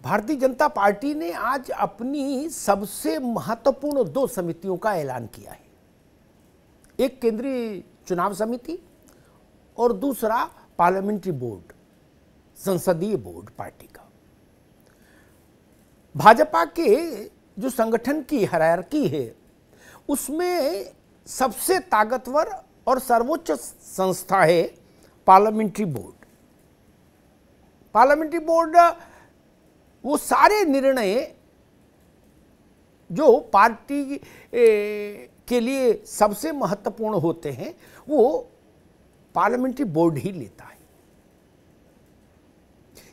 Bharatiya Janata party ने आज अपनी सबसे महत्वपूर्ण 2 समितियों का ऐलान किया है। एक केंद्रीय चुनाव समिति और दूसरा पार्लियामेंट्री बोर्ड, संसदीय बोर्ड पार्टी का। भाजपा के जो संगठन की हायरार्की है उसमें सबसे ताकतवर और सर्वोच्च संस्था है पार्लियामेंट्री बोर्ड। पार्लियामेंट्री बोर्ड वो सारे निर्णय जो पार्टी के लिए सबसे महत्वपूर्ण होते हैं वो पार्लियामेंट्री बोर्ड ही लेता है।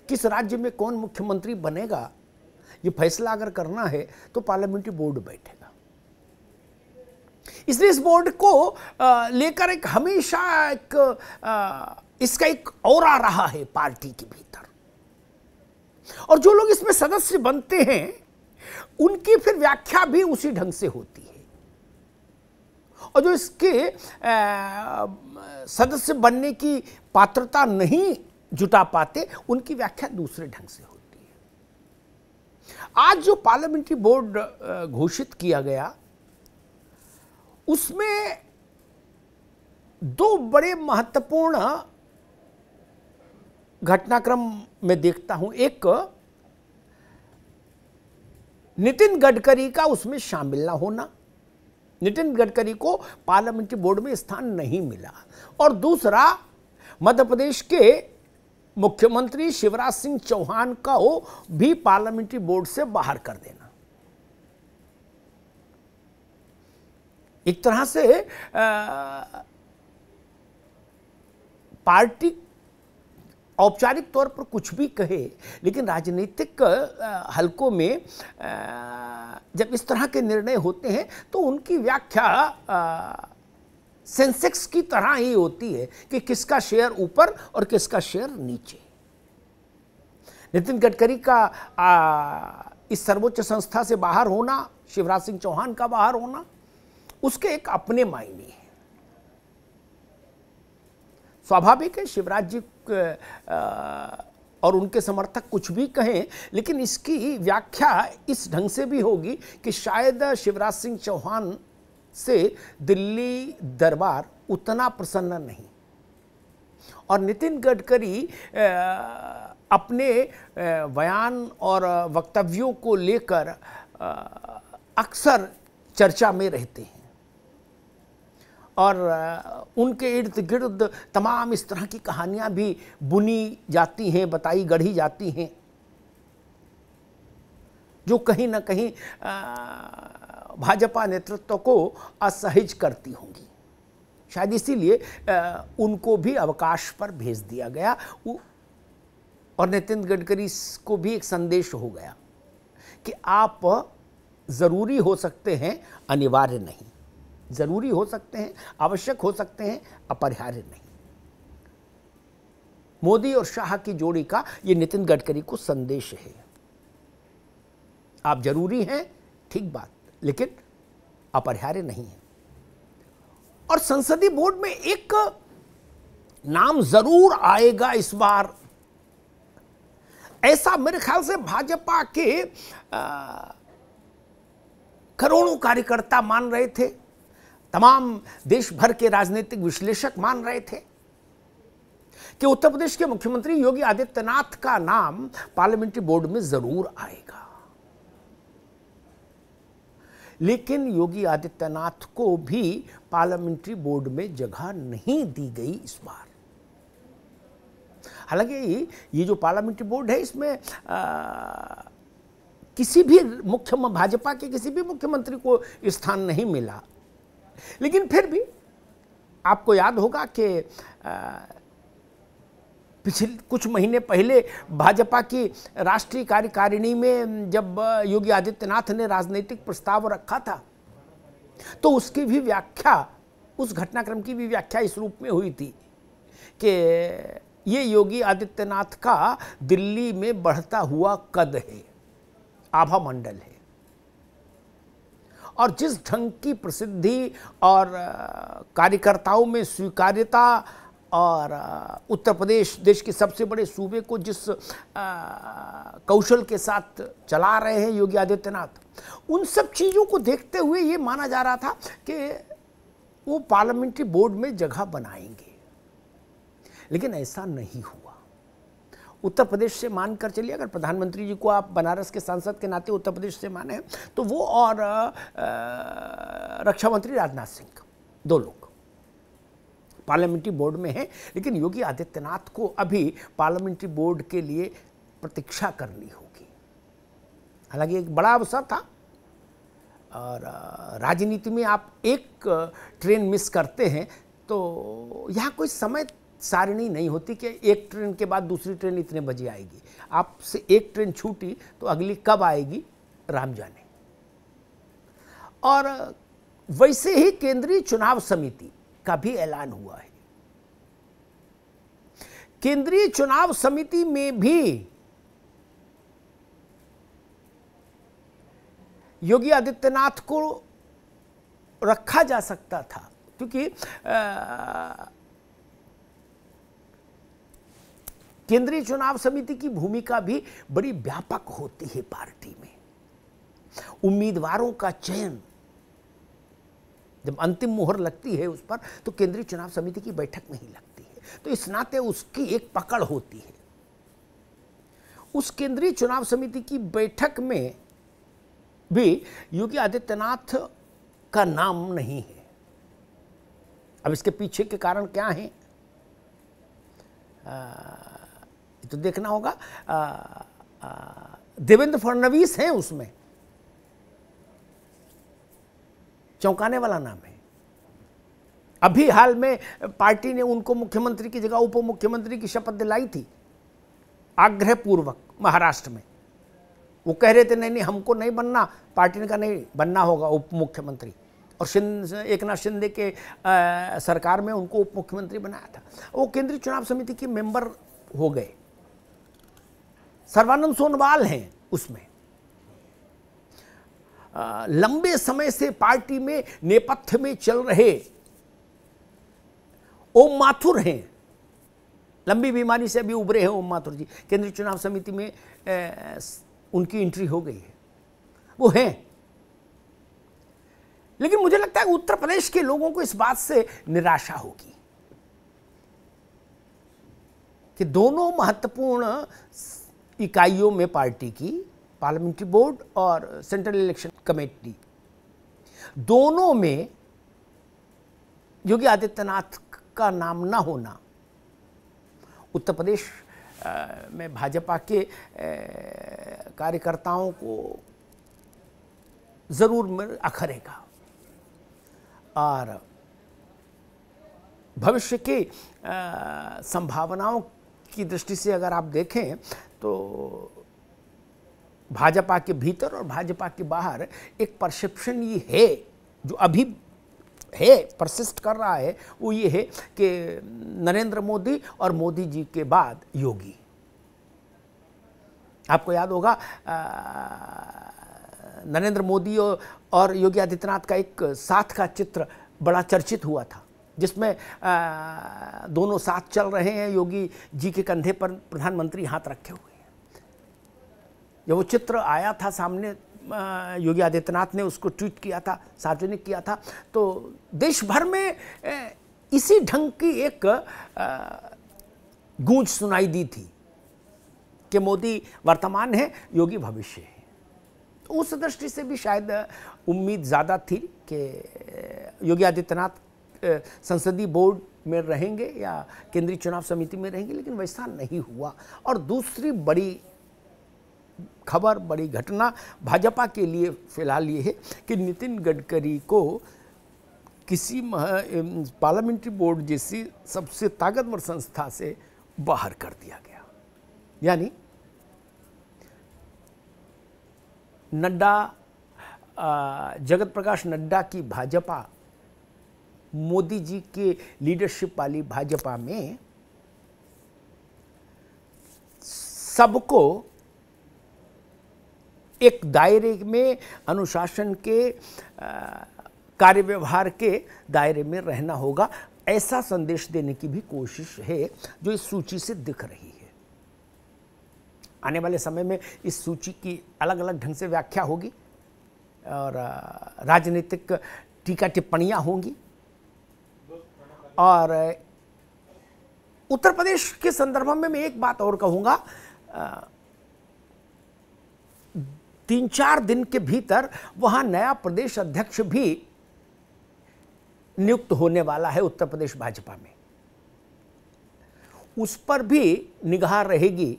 किस राज्य में कौन मुख्यमंत्री बनेगा ये फैसला अगर करना है तो पार्लियामेंट्री बोर्ड बैठेगा। इसलिए इस बोर्ड को लेकर एक हमेशा इसका एक औरा रहा है पार्टी के भीतर, और जो लोग इसमें सदस्य बनते हैं उनकी फिर व्याख्या भी उसी ढंग से होती है, और जो इसके सदस्य बनने की पात्रता नहीं जुटा पाते उनकी व्याख्या दूसरे ढंग से होती है। आज जो पार्लियामेंट्री बोर्ड घोषित किया गया उसमें 2 बड़े महत्वपूर्ण घटनाक्रम मैं देखता हूं। एक, नितिन गडकरी का उसमें शामिल ना होना, नितिन गडकरी को पार्लियामेंट्री बोर्ड में स्थान नहीं मिला, और दूसरा मध्य प्रदेश के मुख्यमंत्री शिवराज सिंह चौहान का भी पार्लियामेंट्री बोर्ड से बाहर कर देना। एक तरह से पार्टी औपचारिक तौर पर कुछ भी कहे, लेकिन राजनीतिक हलकों में जब इस तरह के निर्णय होते हैं तो उनकी व्याख्या सेंसेक्स की तरह ही होती है कि किसका शेयर ऊपर और किसका शेयर नीचे। नितिन गडकरी का इस सर्वोच्च संस्था से बाहर होना, शिवराज सिंह चौहान का बाहर होना, उसके एक अपने मायने हैं। स्वाभाविक है शिवराज जी और उनके समर्थक कुछ भी कहें, लेकिन इसकी व्याख्या इस ढंग से भी होगी कि शायद शिवराज सिंह चौहान से दिल्ली दरबार उतना प्रसन्न नहीं, और नितिन गडकरी अपने बयान और वक्तव्यों को लेकर अक्सर चर्चा में रहते हैं, और उनके इर्द गिर्द तमाम इस तरह की कहानियां भी बुनी जाती हैं, बताई गढ़ी जाती हैं, जो कहीं ना कहीं भाजपा नेतृत्व को असहज करती होंगी। शायद इसीलिए उनको भी अवकाश पर भेज दिया गया, और नितिन गडकरी को भी एक संदेश हो गया कि आप ज़रूरी हो सकते हैं, अनिवार्य नहीं। ज़रूरी हो सकते हैं, आवश्यक हो सकते हैं, अपरिहार्य नहीं। मोदी और शाह की जोड़ी का ये नितिन गडकरी को संदेश है। आप जरूरी हैं, ठीक बात, लेकिन अपरिहार्य नहीं है। और संसदीय बोर्ड में एक नाम जरूर आएगा इस बार, ऐसा मेरे ख्याल से भाजपा के करोड़ों कार्यकर्ता मान रहे थे, तमाम देश भर के राजनीतिक विश्लेषक मान रहे थे कि उत्तर प्रदेश के मुख्यमंत्री योगी आदित्यनाथ का नाम पार्लियामेंट्री बोर्ड में जरूर आएगा। लेकिन योगी आदित्यनाथ को भी पार्लियामेंट्री बोर्ड में जगह नहीं दी गई इस बार। हालांकि ये जो पार्लियामेंट्री बोर्ड है इसमें किसी भी भाजपा के किसी भी मुख्यमंत्री को स्थान नहीं मिला, लेकिन फिर भी आपको याद होगा कि पिछले कुछ महीने पहले भाजपा की राष्ट्रीय कार्यकारिणी में जब योगी आदित्यनाथ ने राजनीतिक प्रस्ताव रखा था तो उसकी भी व्याख्या, उस घटनाक्रम की भी व्याख्या इस रूप में हुई थी कि ये योगी आदित्यनाथ का दिल्ली में बढ़ता हुआ कद है, आभा मंडल है, और जिस ढंग की प्रसिद्धि और कार्यकर्ताओं में स्वीकार्यता और उत्तर प्रदेश देश के सबसे बड़े सूबे को जिस कौशल के साथ चला रहे हैं योगी आदित्यनाथ, उन सब चीज़ों को देखते हुए ये माना जा रहा था कि वो पार्लियामेंट्री बोर्ड में जगह बनाएंगे, लेकिन ऐसा नहीं हुआ। उत्तर प्रदेश से मानकर चलिए, अगर प्रधानमंत्री जी को आप बनारस के सांसद के नाते उत्तर प्रदेश से माने तो वो और रक्षा मंत्री राजनाथ सिंह, दो लोग पार्लियामेंट्री बोर्ड में हैं, लेकिन योगी आदित्यनाथ को अभी पार्लियामेंट्री बोर्ड के लिए प्रतीक्षा करनी होगी। हालांकि एक बड़ा अवसर था, और राजनीति में आप एक ट्रेन मिस करते हैं तो यहाँ कोई समय सारणी नहीं होती कि एक ट्रेन के बाद दूसरी ट्रेन इतने बजे आएगी। आपसे एक ट्रेन छूटी तो अगली कब आएगी राम जाने। और वैसे ही केंद्रीय चुनाव समिति का भी ऐलान हुआ है। केंद्रीय चुनाव समिति में भी योगी आदित्यनाथ को रखा जा सकता था, क्योंकि केंद्रीय चुनाव समिति की भूमिका भी बड़ी व्यापक होती है पार्टी में। उम्मीदवारों का चयन जब अंतिम मुहर लगती है उस पर, तो केंद्रीय चुनाव समिति की बैठक में ही लगती है, तो इस नाते उसकी एक पकड़ होती है। उस केंद्रीय चुनाव समिति की बैठक में भी योगी आदित्यनाथ का नाम नहीं है। अब इसके पीछे के कारण क्या हैं, तो देखना होगा। देवेंद्र फडणवीस हैं उसमें, चौंकाने वाला नाम है। अभी हाल में पार्टी ने उनको मुख्यमंत्री की जगह उप मुख्यमंत्री की शपथ दिलाई थी, आग्रहपूर्वक, महाराष्ट्र में। वो कह रहे थे नहीं हमको नहीं बनना, पार्टी ने कहा नहीं बनना होगा उप मुख्यमंत्री, और एकनाथ शिंदे के सरकार में उनको उप मुख्यमंत्री बनाया था। वो केंद्रीय चुनाव समिति के मेंबर हो गए। सर्बानंद सोनोवाल हैं उसमें। लंबे समय से पार्टी में नेपथ्य में चल रहे ओम माथुर हैं, लंबी बीमारी से अभी उभरे हैं ओम माथुर जी, केंद्रीय चुनाव समिति में उनकी एंट्री हो गई है, वो हैं। लेकिन मुझे लगता है उत्तर प्रदेश के लोगों को इस बात से निराशा होगी कि दोनों महत्वपूर्ण इकाइयों में पार्टी की, पार्लियामेंट्री बोर्ड और सेंट्रल इलेक्शन कमेटी, दोनों में योगी आदित्यनाथ का नाम ना होना उत्तर प्रदेश में भाजपा के कार्यकर्ताओं को जरूर अखरेगा। और भविष्य की संभावनाओं की दृष्टि से अगर आप देखें तो भाजपा के भीतर और भाजपा के बाहर एक परसेप्शन ये है, जो अभी है, परसिस्ट कर रहा है, वो ये है कि नरेंद्र मोदी और मोदी जी के बाद योगी। आपको याद होगा नरेंद्र मोदी और योगी आदित्यनाथ का एक साथ का चित्र बड़ा चर्चित हुआ था, जिसमें दोनों साथ चल रहे हैं, योगी जी के कंधे पर प्रधानमंत्री हाथ रखे हुए हैं। जब वो चित्र आया था सामने, योगी आदित्यनाथ ने उसको ट्वीट किया था, सार्वजनिक किया था, तो देश भर में इसी ढंग की एक गूंज सुनाई दी थी कि मोदी वर्तमान है, योगी भविष्य है। तो उस दृष्टि से भी शायद उम्मीद ज़्यादा थी कि योगी आदित्यनाथ संसदीय बोर्ड में रहेंगे या केंद्रीय चुनाव समिति में रहेंगे, लेकिन वैसा नहीं हुआ। और दूसरी बड़ी खबर, बड़ी घटना भाजपा के लिए फिलहाल ये है कि नितिन गडकरी को किसी पार्लियामेंट्री बोर्ड जैसी सबसे ताकतवर संस्था से बाहर कर दिया गया। यानी नड्डा, जगत प्रकाश नड्डा की भाजपा, मोदी जी के लीडरशिप वाली भाजपा में सबको एक दायरे में, अनुशासन के, कार्य व्यवहार के दायरे में रहना होगा। ऐसा संदेश देने की भी कोशिश है जो इस सूची से दिख रही है। आने वाले समय में इस सूची की अलग अलग ढंग से व्याख्या होगी और राजनीतिक टीका टिप्पणियां होंगी। और उत्तर प्रदेश के संदर्भ में मैं एक बात और कहूंगा, 3-4 दिन के भीतर वहां नया प्रदेश अध्यक्ष भी नियुक्त होने वाला है उत्तर प्रदेश भाजपा में। उस पर भी निगाह रहेगी,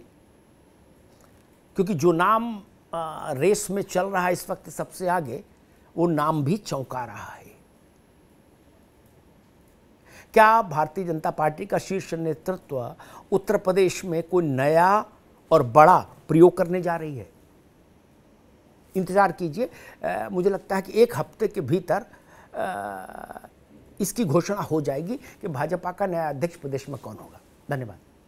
क्योंकि जो नाम रेस में चल रहा है इस वक्त सबसे आगे, वो नाम भी चौंका रहा है। क्या भारतीय जनता पार्टी का शीर्ष नेतृत्व उत्तर प्रदेश में कोई नया और बड़ा प्रयोग करने जा रही है? इंतजार कीजिए। मुझे लगता है कि 1 हफ्ते के भीतर इसकी घोषणा हो जाएगी कि भाजपा का नया अध्यक्ष प्रदेश में कौन होगा। धन्यवाद।